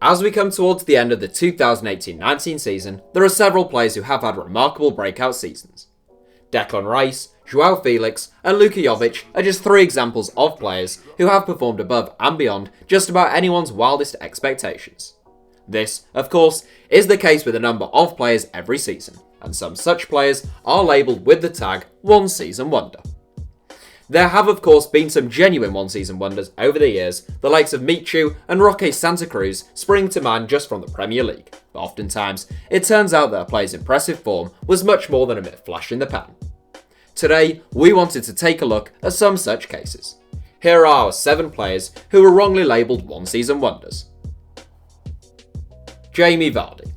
As we come towards the end of the 2018-19 season, there are several players who have had remarkable breakout seasons. Declan Rice, Joao Felix and Luka Jovic are just 3 examples of players who have performed above and beyond just about anyone's wildest expectations. This, of course, is the case with a number of players every season, and some such players are labelled with the tag one season wonder. There have of course been some genuine one-season wonders over the years, the likes of Michu and Roque Santa Cruz spring to mind just from the Premier League, but oftentimes it turns out that a player's impressive form was much more than a mere flash in the pan. Today, we wanted to take a look at some such cases. Here are our 7 players who were wrongly labelled one-season wonders. Jamie Vardy.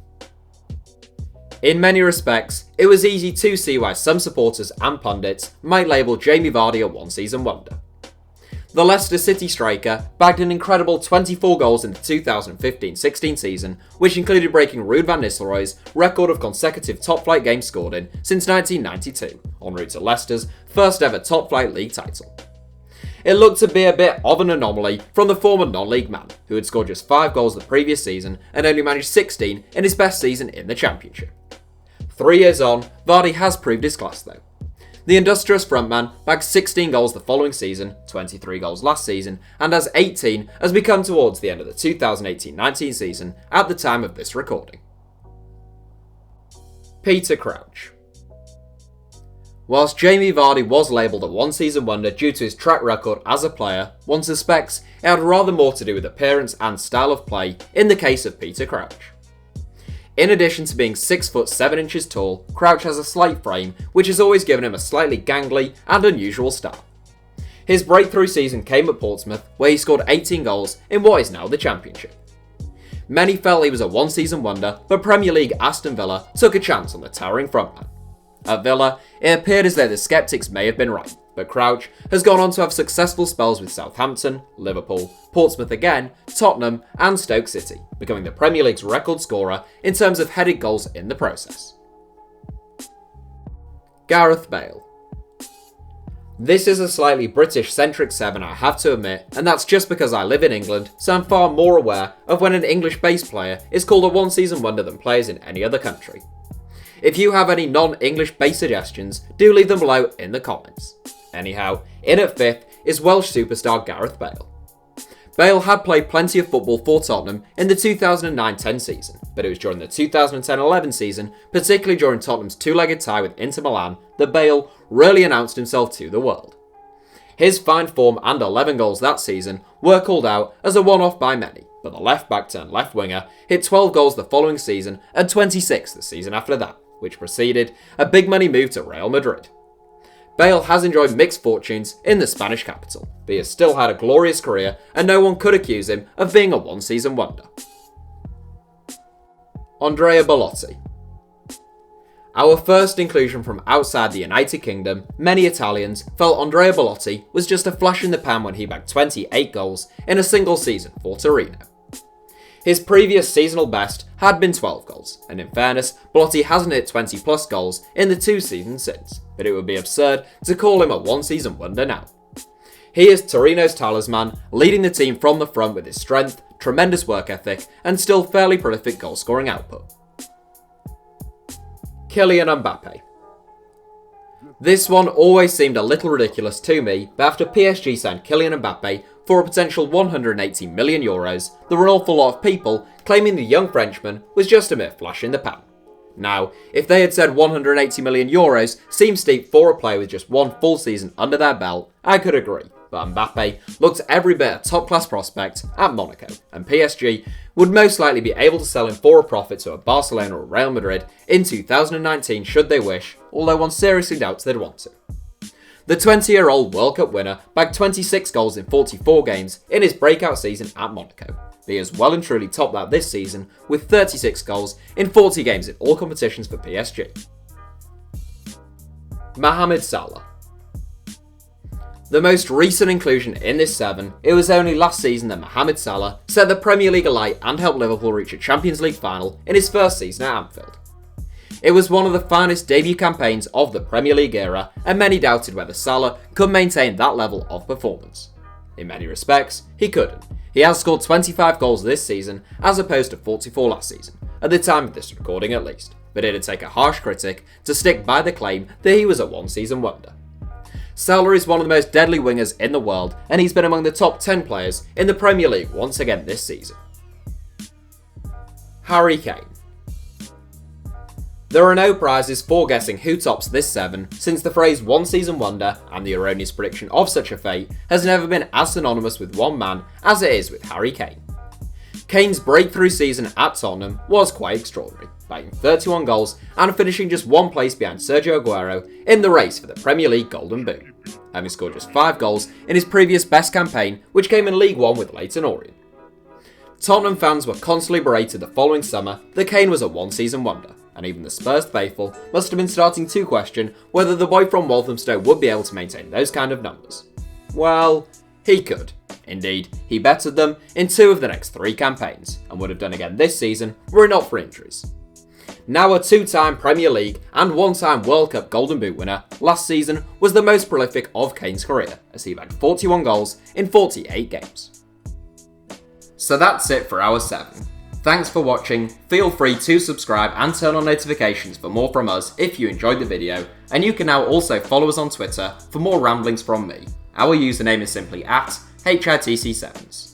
In many respects, it was easy to see why some supporters and pundits might label Jamie Vardy a one-season wonder. The Leicester City striker bagged an incredible 24 goals in the 2015-16 season, which included breaking Ruud van Nistelrooy's record of consecutive top-flight games scored in since 1992, en route to Leicester's first ever top-flight league title. It looked to be a bit of an anomaly from the former non-league man, who had scored just 5 goals the previous season and only managed 16 in his best season in the Championship. 3 years on, Vardy has proved his class though. The industrious frontman bagged 16 goals the following season, 23 goals last season, and has 18 as we come towards the end of the 2018-19 season at the time of this recording. Peter Crouch. Whilst Jamie Vardy was labelled a one-season wonder due to his track record as a player, one suspects it had rather more to do with appearance and style of play in the case of Peter Crouch. In addition to being 6 foot 7 inches tall, Crouch has a slight frame which has always given him a slightly gangly and unusual style. His breakthrough season came at Portsmouth, where he scored 18 goals in what is now the Championship. Many felt he was a one-season wonder, but Premier League Aston Villa took a chance on the towering frontman. At Villa, it appeared as though the sceptics may have been right, but Crouch has gone on to have successful spells with Southampton, Liverpool, Portsmouth again, Tottenham and Stoke City, becoming the Premier League's record scorer in terms of headed goals in the process. Gareth Bale. This is a slightly British-centric 7, I have to admit, and that's just because I live in England, so I'm far more aware of when an English-based player is called a one-season wonder than players in any other country. If you have any non-English based suggestions, do leave them below in the comments. Anyhow, in at 5th is Welsh superstar Gareth Bale. Bale had played plenty of football for Tottenham in the 2009-10 season, but it was during the 2010-11 season, particularly during Tottenham's 2-legged tie with Inter Milan, that Bale really announced himself to the world. His fine form and 11 goals that season were called out as a one-off by many, but the left-back turned left-winger hit 12 goals the following season and 26 the season after that, which preceded a big money move to Real Madrid. Bale has enjoyed mixed fortunes in the Spanish capital, but he has still had a glorious career and no one could accuse him of being a one-season wonder. Andrea Belotti. Our first inclusion from outside the United Kingdom, many Italians felt Andrea Belotti was just a flash in the pan when he bagged 28 goals in a single season for Torino. His previous seasonal best had been 12 goals, and in fairness, Belotti hasn't hit 20 plus goals in the 2 seasons since, but it would be absurd to call him a one-season wonder now. He is Torino's talisman, leading the team from the front with his strength, tremendous work ethic, and still fairly prolific goal-scoring output. Kylian Mbappe. This one always seemed a little ridiculous to me, but after PSG signed Kylian Mbappe for a potential €180 million, there were an awful lot of people claiming the young Frenchman was just a mere flash in the pan. Now, if they had said €180 million seems steep for a player with just one full season under their belt, I could agree, but Mbappe looked every bit a top-class prospect at Monaco, and PSG would most likely be able to sell him for a profit to a Barcelona or Real Madrid in 2019 should they wish, although one seriously doubts they'd want to. The 20-year-old World Cup winner bagged 26 goals in 44 games in his breakout season at Monaco. He has well and truly topped that this season with 36 goals in 40 games in all competitions for PSG. Mohamed Salah. The most recent inclusion in this 7, it was only last season that Mohamed Salah set the Premier League alight and helped Liverpool reach a Champions League final in his first season at Anfield. It was one of the finest debut campaigns of the Premier League era, and many doubted whether Salah could maintain that level of performance. In many respects, he couldn't. He has scored 25 goals this season as opposed to 44 last season, at the time of this recording at least, but it'd take a harsh critic to stick by the claim that he was a one-season wonder. Salah is one of the most deadly wingers in the world, and he's been among the top 10 players in the Premier League once again this season. Harry Kane. There are no prizes for guessing who tops this 7, since the phrase one season wonder and the erroneous prediction of such a fate has never been as synonymous with one man as it is with Harry Kane. Kane's breakthrough season at Tottenham was quite extraordinary, bagging 31 goals and finishing just one place behind Sergio Aguero in the race for the Premier League Golden Boot, having scored just 5 goals in his previous best campaign, which came in League One with Leyton Orient. Tottenham fans were constantly berated the following summer that Kane was a one-season wonder, and even the Spurs faithful must have been starting to question whether the boy from Walthamstow would be able to maintain those kind of numbers. Well, he could. Indeed, he bettered them in 2 of the next 3 campaigns, and would have done again this season were it not for injuries. Now a 2-time Premier League and 1-time World Cup Golden Boot winner, last season was the most prolific of Kane's career, as he bagged 41 goals in 48 games. So that's it for our 7. Thanks for watching, feel free to subscribe and turn on notifications for more from us if you enjoyed the video, and you can now also follow us on Twitter for more ramblings from me. Our username is simply @HITC Sevens.